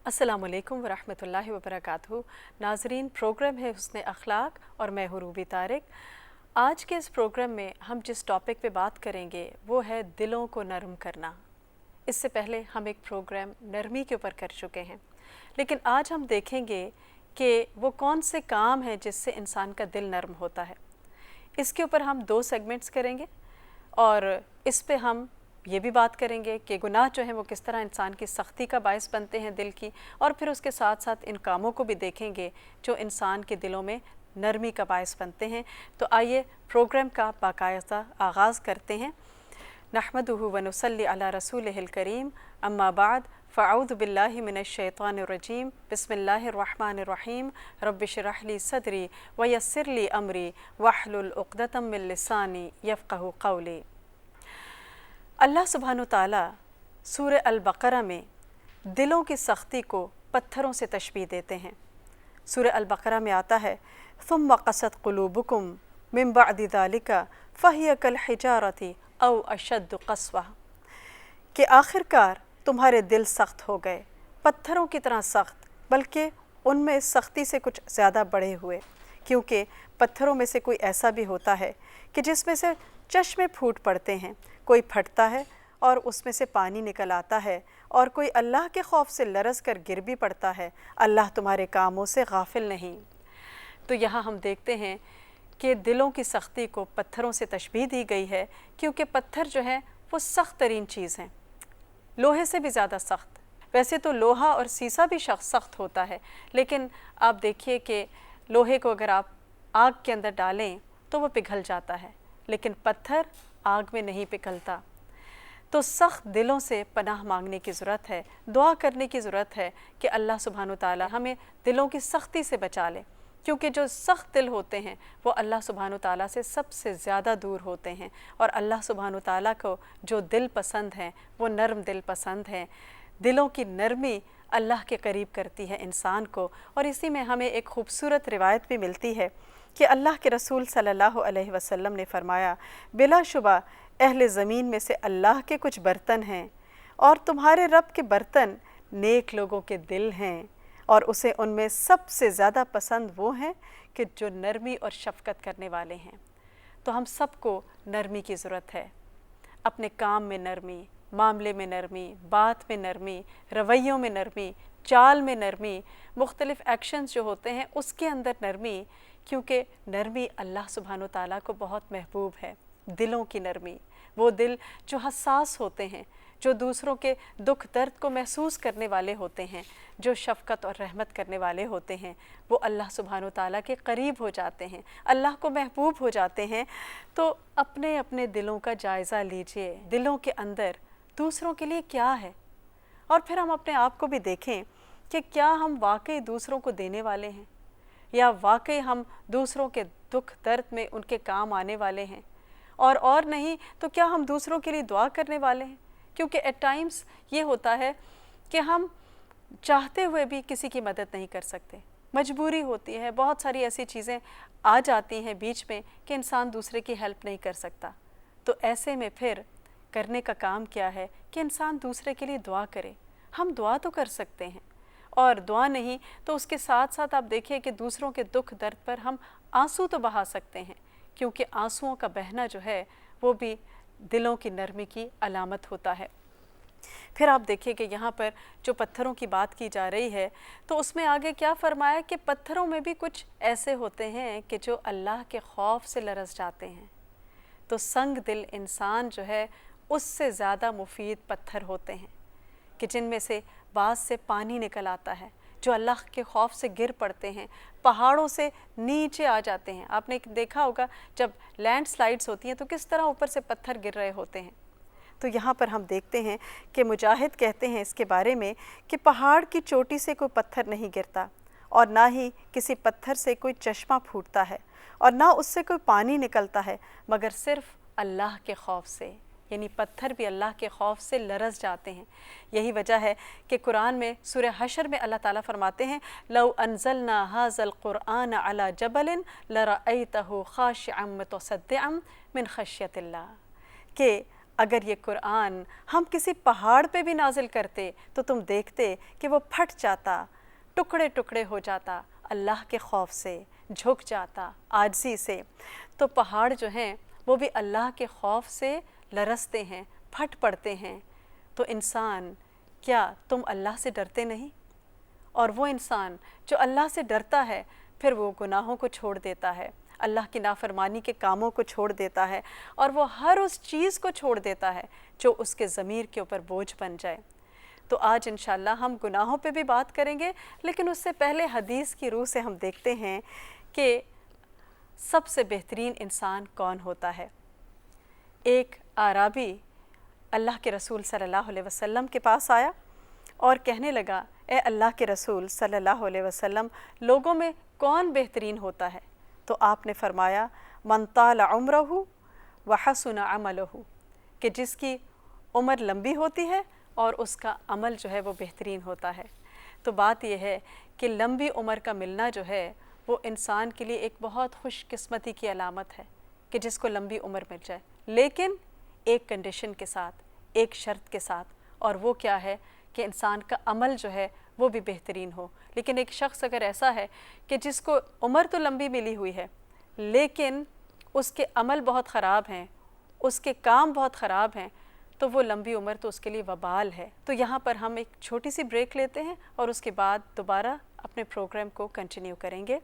अस्सलाम वालेकुम वरहमतुल्लाहि वबरकातुहू। नाज़रीन, प्रोग्राम है हुस्न अखलाक और मैं हूँ रूबी तारिक। आज के इस प्रोग्राम में हम जिस टॉपिक पे बात करेंगे वो है दिलों को नरम करना। इससे पहले हम एक प्रोग्राम नरमी के ऊपर कर चुके हैं, लेकिन आज हम देखेंगे कि वो कौन से काम हैं जिससे इंसान का दिल नरम होता है। इसके ऊपर हम 2 सेगमेंट्स करेंगे और इस पे हम ये भी बात करेंगे कि गुनाह जो हैं वो किस तरह इंसान की सख्ती का बायस बनते हैं दिल की, और फिर उसके साथ साथ इन कामों को भी देखेंगे जो इंसान के दिलों में नरमी का बायस बनते हैं। तो आइए प्रोग्राम का बाकायदा आगाज़ करते हैं। नहमदुहु व नुसल्ली अला रसूलिहिल करीम, अम्मा बाद, फ़अऊज़ु बिल्लाहि मिनश शैतानिर रजीम, बिस्मिल्लाहिर रहमानिर रहीम, रब्बि इश्रह ली सदरी व यस्सिर ली अमरी वहलुल उक़दतम मिन लिसानी यफ़क़हू क़ौली। अल्लाह सुब्हानो ताला सूरह अल-बक़रा में दिलों की सख्ती को पत्थरों से तशबीह देते हैं। सूरह अल-बक़रा में आता है, सुम्मा क़सत क़ुलूबुकुम मिन बअदि ज़ालिका फ़हिय कल हिजारति औ अशद्दु क़स्वा, कि आखिरकार तुम्हारे दिल सख्त हो गए, पत्थरों की तरह सख्त, बल्कि उनमें इस सख्ती से कुछ ज़्यादा बढ़े हुए, क्योंकि पत्थरों में से कोई ऐसा भी होता है कि जिसमें से चश्मे फूट पड़ते हैं, कोई फटता है और उसमें से पानी निकल आता है, और कोई अल्लाह के खौफ से लरज़ कर गिर भी पड़ता है। अल्लाह तुम्हारे कामों से गाफिल नहीं। तो यहाँ हम देखते हैं कि दिलों की सख्ती को पत्थरों से तशबीह दी गई है, क्योंकि पत्थर जो है वो सख्त तरीन चीज़ हैं, लोहे से भी ज़्यादा सख्त। वैसे तो लोहा और सीसा भी सख्त होता है, लेकिन आप देखिए कि लोहे को अगर आप आग के अंदर डालें तो वो पिघल जाता है, लेकिन पत्थर आग में नहीं पिघलता। तो सख्त दिलों से पनाह मांगने की ज़रूरत है, दुआ करने की ज़रूरत है कि अल्लाह सुब्हानो ताला हमें दिलों की सख्ती से बचा ले, क्योंकि जो सख्त दिल होते हैं वो अल्लाह सुब्हानो ताला से सबसे ज़्यादा दूर होते हैं, और अल्लाह सुब्हानो ताला को जो दिल पसंद हैं वो नरम दिल पसंद हैं। दिलों की नरमी अल्लाह के करीब करती है इंसान को, और इसी में हमें एक ख़ूबसूरत रिवायत भी मिलती है कि अल्लाह के रसूल सल्लल्लाहु अलैहि वसल्लम ने फरमाया, बिलाशुबा अहले ज़मीन में से अल्लाह के कुछ बर्तन हैं, और तुम्हारे रब के बर्तन नेक लोगों के दिल हैं, और उसे उनमें सबसे ज़्यादा पसंद वो हैं कि जो नरमी और शफ़क़त करने वाले हैं। तो हम सबको नरमी की ज़रूरत है, अपने काम में नरमी, मामले में नरमी, बात में नरमी, रवैयों में नरमी, चाल में नरमी, मुख्तलिफ़ एक्शंस जो होते हैं उसके अंदर नरमी, क्योंकि नरमी अल्लाह सुब्हानो ताला को बहुत महबूब है। दिलों की नरमी, वो दिल जो हसास होते हैं, जो दूसरों के दुख दर्द को महसूस करने वाले होते हैं, जो शफ़क़त और रहमत करने वाले होते हैं, वो अल्लाह सुब्हानो ताला के करीब हो जाते हैं, अल्लाह को महबूब हो जाते हैं। तो अपने अपने दिलों का जायज़ा लीजिए, दिलों के अंदर दूसरों के लिए क्या है, और फिर हम अपने आप को भी देखें कि क्या हम वाकई दूसरों को देने वाले हैं, या वाकई हम दूसरों के दुख दर्द में उनके काम आने वाले हैं, और नहीं तो क्या हम दूसरों के लिए दुआ करने वाले हैं। क्योंकि एट टाइम्स ये होता है कि हम चाहते हुए भी किसी की मदद नहीं कर सकते, मजबूरी होती है, बहुत सारी ऐसी चीज़ें आ जाती हैं बीच में कि इंसान दूसरे की हेल्प नहीं कर सकता। तो ऐसे में फिर करने का काम क्या है कि इंसान दूसरे के लिए दुआ करे। हम दुआ तो कर सकते हैं, और दुआ नहीं तो उसके साथ साथ आप देखिए कि दूसरों के दुख दर्द पर हम आंसू तो बहा सकते हैं, क्योंकि आंसुओं का बहना जो है वो भी दिलों की नरमी की अलामत होता है। फिर आप देखिए कि यहाँ पर जो पत्थरों की बात की जा रही है, तो उसमें आगे क्या फरमाया कि पत्थरों में भी कुछ ऐसे होते हैं कि जो अल्लाह के खौफ से लरज़ जाते हैं। तो संग दिल इंसान जो है उससे ज़्यादा मुफीद पत्थर होते हैं कि जिनमें से बाज़ से पानी निकल आता है, जो अल्लाह के खौफ से गिर पड़ते हैं, पहाड़ों से नीचे आ जाते हैं। आपने देखा होगा जब लैंड स्लाइड्स होती हैं तो किस तरह ऊपर से पत्थर गिर रहे होते हैं। तो यहाँ पर हम देखते हैं कि मुजाहिद कहते हैं इसके बारे में कि पहाड़ की चोटी से कोई पत्थर नहीं गिरता, और ना ही किसी पत्थर से कोई चश्मा फूटता है, और ना उससे कोई पानी निकलता है, मगर सिर्फ़ अल्लाह के खौफ से। यानी पत्थर भी अल्लाह के खौफ से लरज़ जाते हैं। यही वजह है कि कुरान में सूरह हशर में अल्लाह ताला फरमाते हैं, लौ अनज़लना हाज़ल क़ुरआन अला जबलिन लरअयतहु ख़ाशिअम मुतसद्दिअम मिन ख़श्यतिल्लाह, कि اگر یہ قرآن ہم کسی پہاڑ پہ بھی نازل کرتے تو تم دیکھتے کہ وہ پھٹ جاتا، ٹکڑے ٹکڑے ہو جاتا، اللہ کے خوف سے جھک جاتا، عاجزی سے۔ تو پہاڑ جو ہیں وہ بھی اللہ کے خوف سے لرزتے ہیں، پھٹ پڑتے ہیں۔ تو انسان، کیا تم اللہ سے ڈرتے نہیں؟ اور وہ انسان جو اللہ سے ڈرتا ہے پھر وہ گناہوں کو چھوڑ دیتا ہے، اللہ کی نافرمانی کے کاموں کو چھوڑ دیتا ہے، اور وہ ہر اس چیز کو چھوڑ دیتا ہے جو اس کے ضمیر کے اوپر بوجھ بن جائے۔ تو آج انشاءاللہ ہم گناہوں پہ بھی بات کریں گے، لیکن اس سے پہلے حدیث کی روح سے ہم دیکھتے ہیں کہ سب سے بہترین انسان کون ہوتا ہے۔ ایک اعرابی اللہ کے رسول صلی اللہ علیہ وسلم کے پاس آیا اور کہنے لگا، اے اللہ کے رسول صلی اللہ علیہ وسلم، لوگوں میں کون بہترین ہوتا ہے؟ تو آپ نے فرمایا، من طال عمرہ وحسن عملہ، کہ جس کی عمر لمبی ہوتی ہے اور اس کا عمل جو ہے وہ بہترین ہوتا ہے۔ تو بات یہ ہے کہ لمبی عمر کا ملنا جو ہے وہ انسان کے لیے ایک بہت خوش قسمتی کی علامت ہے کہ جس کو لمبی عمر مل جائے، لیکن ایک کنڈیشن کے ساتھ، ایک شرط کے ساتھ، اور وہ کیا ہے کہ انسان کا عمل جو ہے وہ بھی بہترین ہو۔ لیکن ایک شخص اگر ایسا ہے کہ جس کو عمر تو لمبی ملی ہوئی ہے لیکن اس کے عمل بہت خراب ہیں، اس کے کام بہت خراب ہیں، تو وہ لمبی عمر تو اس کے لیے وبال ہے۔ تو یہاں پر ہم ایک چھوٹی سی بریک لیتے ہیں اور اس کے بعد دوبارہ اپنے پروگرام کو کنٹینیو کریں گے۔